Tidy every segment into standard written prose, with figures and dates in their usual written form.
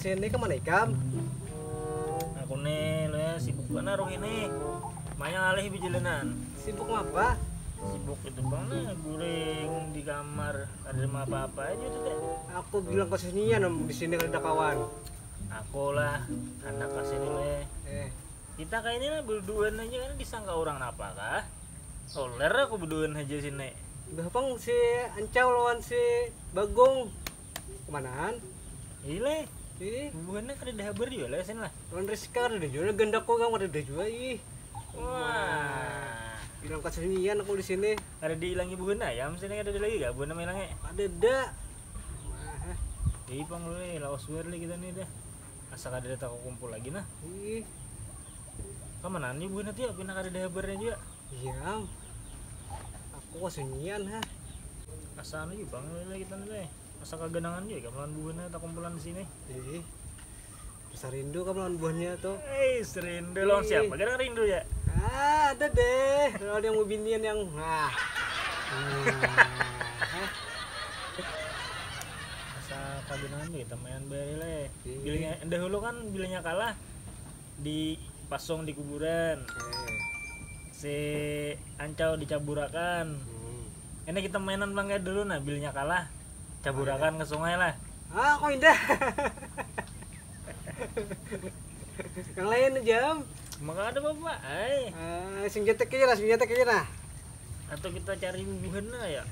kesini kemana ikam? Aku nih lo ya sibuk banget roh ini. Banyak alih bijelenan. Sibuk apa? Sibuk itu bang nih guring di kamar. Ada apa-apa aja tuh deh. Aku bilang kesinian di sini ada kawan. Aku lah anak kasini le. Kita kayak ini lah berduaan aja kan disangka orang apa kah? Soler aku berduaan aja sini. Udah bang si Ancau lawan si Bagong kemanaan? Ile. Ih, Hubungannya kada dahaber juga lah sini lah. lawan Rizka ada juga gendak kok kamu ada juga ih. Wah. Bilang kesinian aku di sini. Ada dihilangi bukan ayam sini ada lagi gak bukan hilangnya? Ada. Ih pang lu lawas berli kita nih dah. Asa kada ada aku kumpul lagi nah. Ih, Kemana nih bukan nanti ya pindah kada dahabernya juga. iya. Aku kesinian ha. Asa anu juga bang lu kita nih deh. Asa kagenangan juga melawan buahnya tak kumpulan di sini. Ih. Besar rindu kamu lawan buahnya tuh. Serindu lawan siapa? Kadang rindu ya. Ada deh. Lawan yang mau binian yang Asa kagenangan juga teman beri le. Iya. Bilangnya dahulu kan bilangnya kalah di pasong di kuburan. Si Ancau dicaburakan. Ini kita mainan bang kayak dulu nah bilangnya kalah caburakan ke sungai lah. Kok indah. Yang lain jam. Maka ada bapak, Sing jetek aja lah. atau kita cari bubuhan lah ya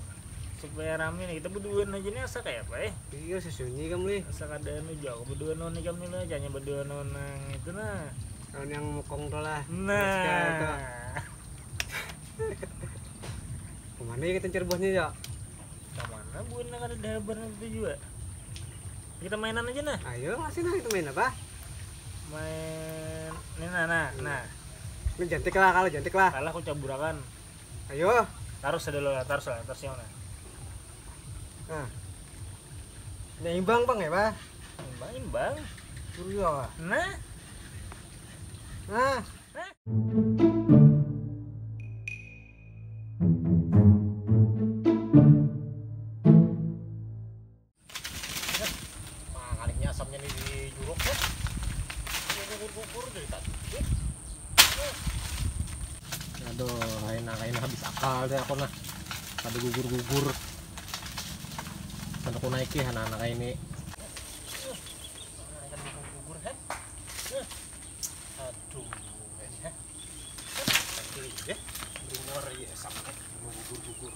supaya rame nih kita berdua aja nih asa kayak apa Iya sesunyi kamu nih. asa kada anu jauh berdua non nih kami lah jangan berdua non itu nah Lawan yang mukong tuh lah. nah Kemana ya kita cari buahnya ya? kemana bukan ada dahabar itu juga kita mainan aja nah Ayo masih nah itu main apa? main ini nah Main jantik lah kalau jantik lah. kalah aku caburakan Ayo. taruh siapa nah Nah. Ini imbang bang ya pak? imbang Iya. nah Nah. Kalinya asamnya nih di juruk ya. Gugur dari tadi. Aduh, kain habis akal deh aku nah. Pada gugur. Sana aku naik ya anak-anak ini. Gugur kan? Aduh, ya. Nanti ya, brimor ya sampai gugur.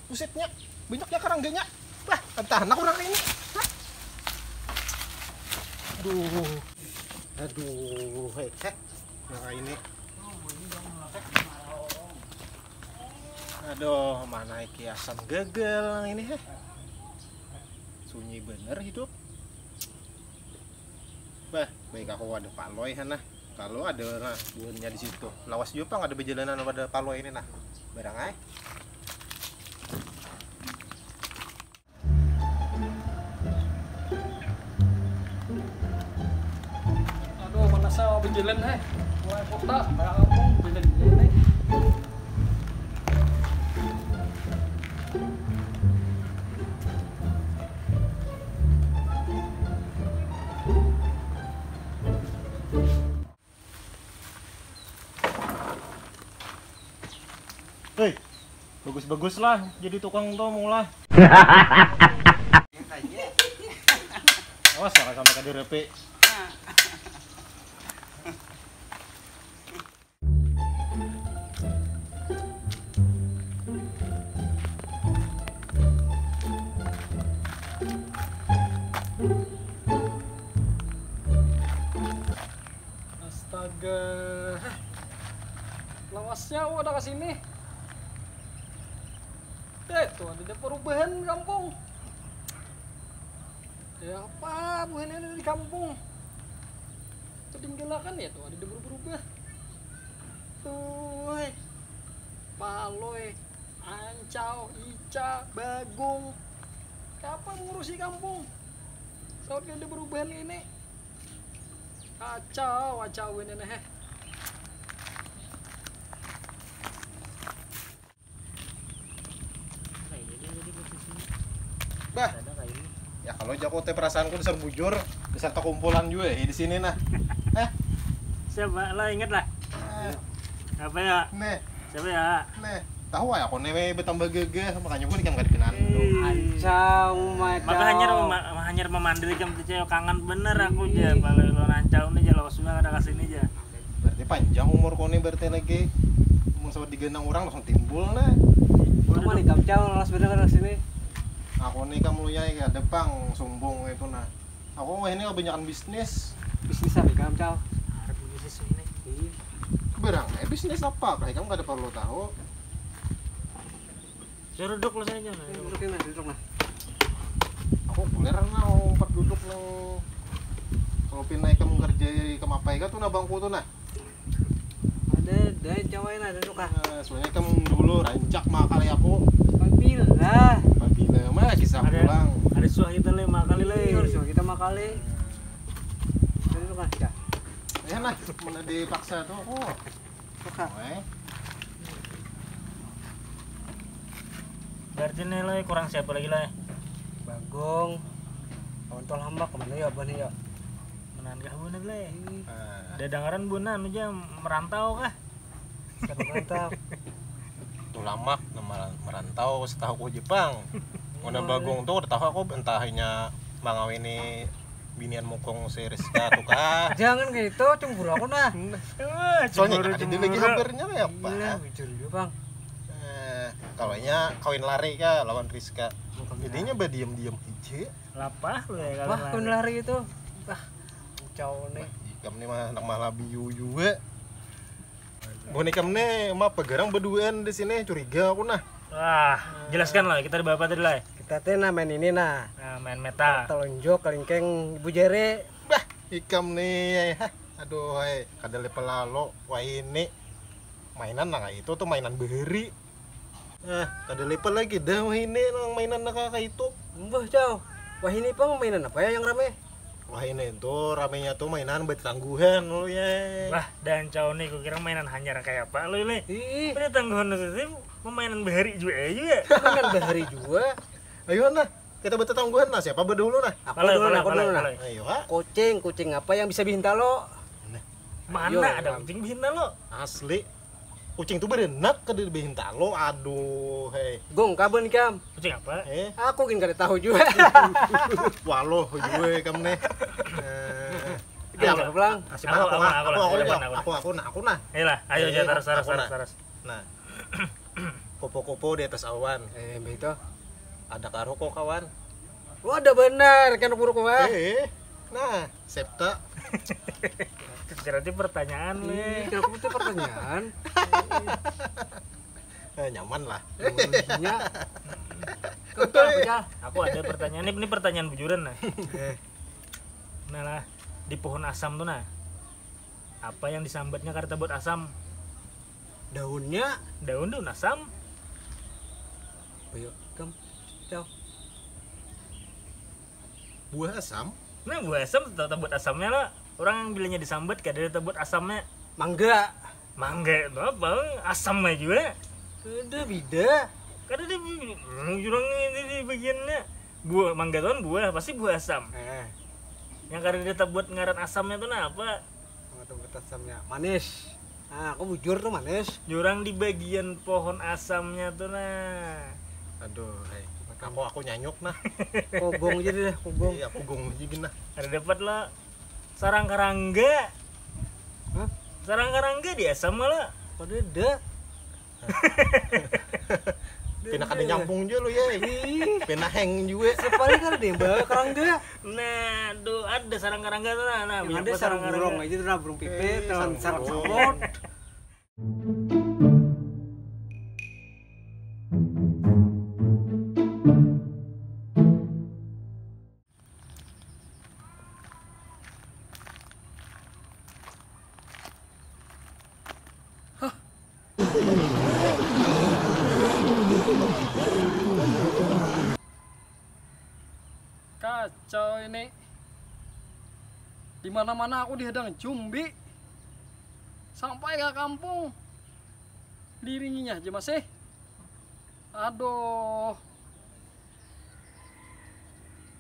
Busetnya, banyaknya karangganya. Lah, entah anak orang ini. Hah? Aduh, nah ini. Aduh, mana iki asam gagal ini sunyi bener hidup. Bah, baik aku ada paloy nah. Kalau ada nah buahnya di situ. Lawas juga ada perjalanan pada paloy ini nah. Barang ay. Aduh, mana saya berjalan mulai kota, kayak kampung berjalan ini. Hei, bagus-bagus lah jadi tukang tuh mulai. Awas lah sampai ke DRP. Astaga. Lawasnya udah ke sini. Itu ada perubahan kampung. Ya apa bukan ada di kampung? Ketinggalan ya tuh ada berubah. Tuh, Paloy, Ancau, Ica, Bagong. Kapan ngurusi kampung? Saat ada perubahan ini. Kacau ini nih. Bah, Ada kayak ini. ya kalau jago teh perasaanku dasar bujur, dasar kumpulan juga di sini nah. Siapa lah inget lah. Eh, Apa ya? nih, Siapa ya? nih. Tahu ya aku nih betambah gege, makanya gue kan gak dikenal. Ancau macam. Maka hanyar memandiri kam tuh cewek kangen bener aku aja. Kalau lo nancau nih jalan sudah ada kasini aja. Berarti panjang umur kone berarti lagi. Mau sama digendang orang langsung timbul nah. Cuma nih kamcau lolos bener sini. Aku nih kamu ya depang sombong itu nah. Aku mah ini kebanyakan bisnis. Bisnis apa kamcau? Harap bisnis ini. Berang, bisnis apa? Kayak kamu gak ada perlu tahu. Suruh duduk lo saja. Duduk nah. Aku boleh nah umpat duduk nang kalau pindah kamu kerja kamu apa ya tuh nah bangku tuh nah. Ada cewek nah duduk ah. Soalnya kamu dulu rancak makal ya aku. Papilah. Pabila mah kisah pulang. Ada suah kita 5 kali lah. Harus kita makali. Duduk ah. Ya. Ya nah, mana dipaksa tuh aku. Suka. Berarti nih lo kurang siapa lagi lah? Bagong. Kontol hamba kemana ya bani ya? Menahan kah bener lah? Nah, Ada dengaran buna anu aja merantau kah? Mantap. tuh lama merantau setahu aku Jepang. Udah bagong tuh udah tahu aku entahnya mangau ini binian mukong si Rizka tuh kah. Jangan gitu, cemburu aku nah. Soalnya ada di lagi hampirnya ya Iya, Pak. jujur juga bang. Kalaunya kawin lari kah lawan Rizka. Jadinya berdiam-diam aja. Lapah lo ya Wah, kalian. kau lari itu. Wah, kacau nih. Ikam nih mah anak malah biu juga. Bonikam nih mah pegarang berduaan di sini curiga aku nah. Wah, jelaskan lah kita di bapak tadi lah. Kita teh nah main ini nah. Nah, main meta. Telonjok kelingkeng Ibu Jere. Bah, ikam nih. Aduh, kada level lalo. Wah ini mainan nah itu tuh mainan beri. Kada level lagi dah wah ini nang mainan nah kakak itu. Mbah jauh. Wah ini pang mainan apa ya yang rame? Wah ini tuh ramenya tuh mainan bertangguhan lo ya. Wah, dan cowok nih kukira mainan hanyar kayak apa lo ini? Ih, Ini tangguhan itu pemainan bahari juga ya. mainan bahari juga. Ayo nah, kita bertangguhan nah siapa berdulu nah? Aku dulu nah. Ayo Kucing apa yang bisa bihin talo? Mana Ayo, ada Bang. kucing bihina lo? asli. Kucing tuh berenak ke di behin talo. Aduh, Gong kaben kam. Kucing apa? Aku gin kada tahu juga. Waloh gue kamu nih. Gak pulang. Asik aku nah. Ayolah, ayo aja Aku taras. nah. Nah. Kopo-kopo di atas awan. Begitu. Ada karo kok kawan. Wah, ada benar kan buruk mah. Nah, septa. Berarti pertanyaan nih. Kalau itu pertanyaan. Nyaman lah. Nya. Kau Aku ada pertanyaan ini pertanyaan bujuran nah. Nah lah, di pohon asam tuh nah. Apa yang disambatnya karena buat asam? daunnya. Daun asam. Ayo, kam. Ciao. Buah asam. Nah, buah asam tetap buat asamnya lah. Orang yang bilangnya disambat kadang tetap buat asamnya. Mangga. Mangga itu apa? Asamnya juga. Ada beda. Kadang dia jurang ini di bagiannya. Buah mangga tuh kan buah, pasti buah asam. Yang kadang dia tetap buat ngaran asamnya tuh nah apa? Tempat asamnya manis. Nah, aku bujur tuh manis. Jurang di bagian pohon asamnya tuh nah. Aduh, aku nyanyuk nah. Kogong jadi deh, kogong. Iya, aku gong jadi nah. Ada dapat lah sarang karangga. Hah? Sarang karangga di asam lah. Pada ada. Pina kada nyambung juga lo ya. Pina hang juga. Sepaling kan ada yang bawa kerangga. Nah, tuh ada sarang karangga tuh nah. Yang Banyak ada banget sarang burung karangga. aja tuh nah, burung pipit, sarang sarang burung. sapot. Kacau ini. Di mana-mana aku dihadang jumbi. Sampai ke kampung. Diringinya aja masih. Aduh.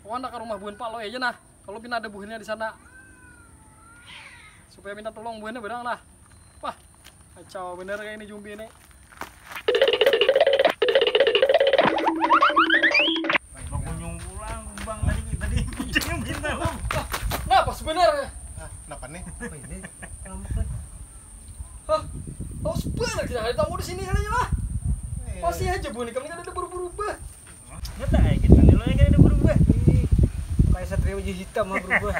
Kau anda ke rumah buin Pak Lo aja nah. Kalau pina ada buinnya di sana. Supaya minta tolong buinnya bedang lah. Wah, kacau bener kayak ini Jumbi ini. Bang kunjung pulang, bang tadi kucingnya minta bang. Kenapa sebenarnya? Kenapa nih? Apa ini? Ngambek nih. Hah? Oh sebenarnya kita ada tamu di sini kali ya lah. Pasti aja buin kami kan ada berubah-ubah. Nyata ya gitu kan, lo yang ada berubah. Ih, kayak satria wajah hitam mah berubah.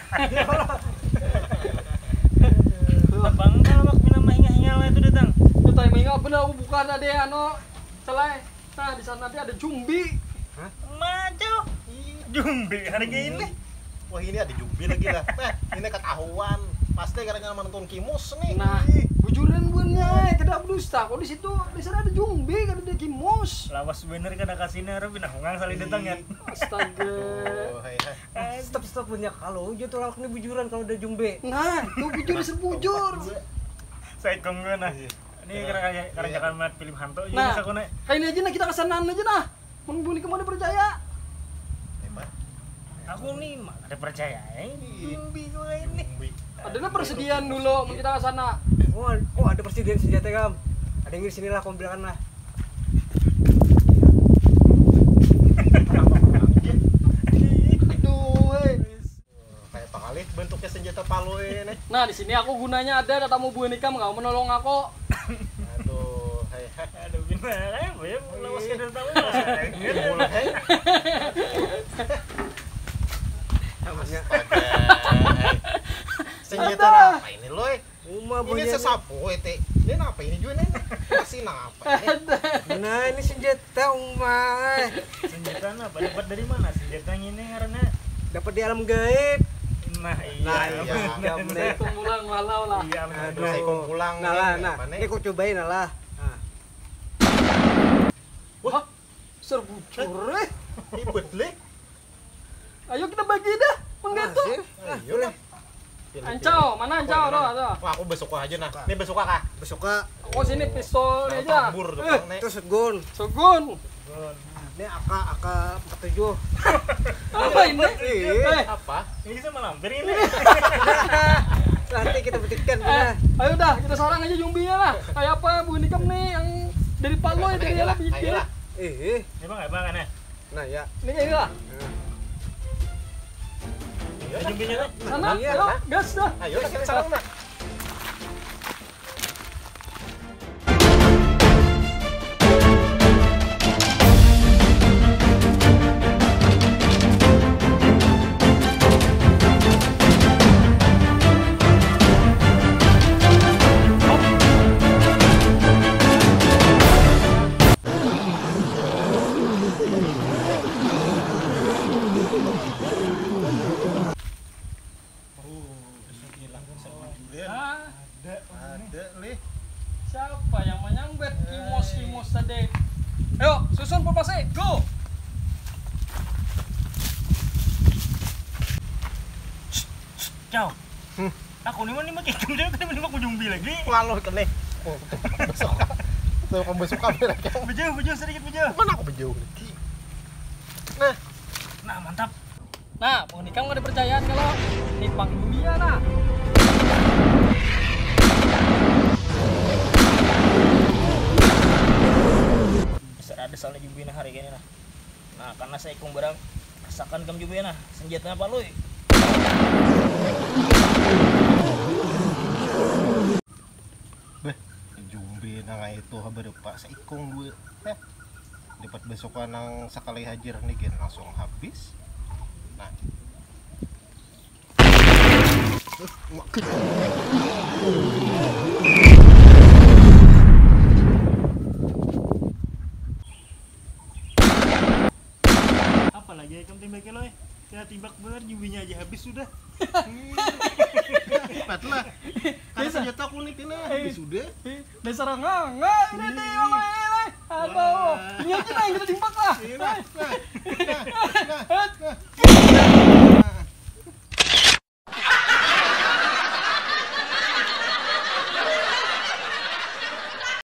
Bang kalau mak minum hinga-hinga itu datang. Kita yang ingat bener bukan ada ano celai. Nah di sana nanti ada Jumbi. Maju. Jumbi harga ini. Wah ini ada Jumbi lagi lah. Ini ketahuan. Pasti gara-gara nonton Kimus nih. Nah, bujuran buannya kedap dusta. Kok di situ di sana ada Jumbi, kan ada Kimos. Lawas bener kan kasihnya harap pindah hungang saling datang ya. Astaga. Oh, hai. Stop punya kalau jatuh langsung ini bujuran kalau udah Jumbe. Nah, tuh bujur sebujur. Saya konggo nah. Ini karena jangan melihat film hantu juga Nah, bisa kone. kayak ini aja nah kita kesanaan aja nah. Menghubungi kamu ada percaya. Hebat. Aku nih mah ada percaya. Jumbi gue ini. Adalah persediaan dulu mau kita ke sana. Oh ada persediaan senjata kam. Ada yang di sini lah, kamu bilang lah. Aduh, Kayak apa kali bentuknya senjata palu ini. Nah, di sini aku gunanya ada tamu Bu Nikam enggak mau menolong aku. Aduh, hai. Aduh gimana ya, ya lawas kadar tahu. Mulai. Namanya Senjata apa ini loy? Uma Ini bunyinya. sesapu ete. Ini apa ini juga nih? Masih apa ini? Nah ini senjata Uma. Senjata apa? Dapat dari mana? Senjata ini karena Dapat di alam gaib. nah Nah, iya. iya. bener. Itu pulang walau lah. Iya bener. Aduh, saya kong pulang Nah nih, lah, apa nih? ini kau cobain lah. Nah. Wah, serbujur. Ribet leh. Ayo kita bagi dah. Menggetu. Masih? Ayo lah. Ancau, mana ancau tuh? Wah, aku besok aja nah. Ini besok kah? Besok kak. Aku sini pistol aja. Kabur tuh Bang, nih. Terus gun. Sogun. Ini AK 47. Apa ini? Apa? Ini sama lampir ini. Nanti kita buktikan ya. Ayo dah, kita sarang aja Jumbinya lah. Kayak apa Bu Nikam nih yang dari Paloy dari Ayolah, Yala bikin. ayolah. Ini bang apa kan ya? Nah ya. Ini kayak lah. Jumbinya tuh. Sana, Iya, ayo, nah. gas dah. Ayo kita sarang nah. Ah, Ada leh. siapa yang menyambet Kimos tadi? Ayo, susun popasi, go! Ciao. Aku nih mah kayak gimana kita beli aku jumbi lagi. Lalu kene. Oh, besok. Tuh kamu besok kamera kan. Bejo sedikit bejo. Mana aku bejauh lagi. Nah, Nah mantap. Nah, Bu Nikam nggak dipercayaan kalau nimpang dunia nah. Bisa ada soalnya jumbi hari ini nah. Nah karena saya ikung barang rasakan kam jumbi nah senjata apa lu? Jumbi nang itu habar pak saikong gue. Dapat besokan nang sakali hajar nih gen langsung habis. Nah. Apalagi kamu tembak lo ya? Saya timbak bener jumbinya aja habis sudah. Patlah. Kan senjata kulit ini habis sudah. Dasar enggak ini dia main. Aduh, ini aja nah yang kita timbak lah. Nah.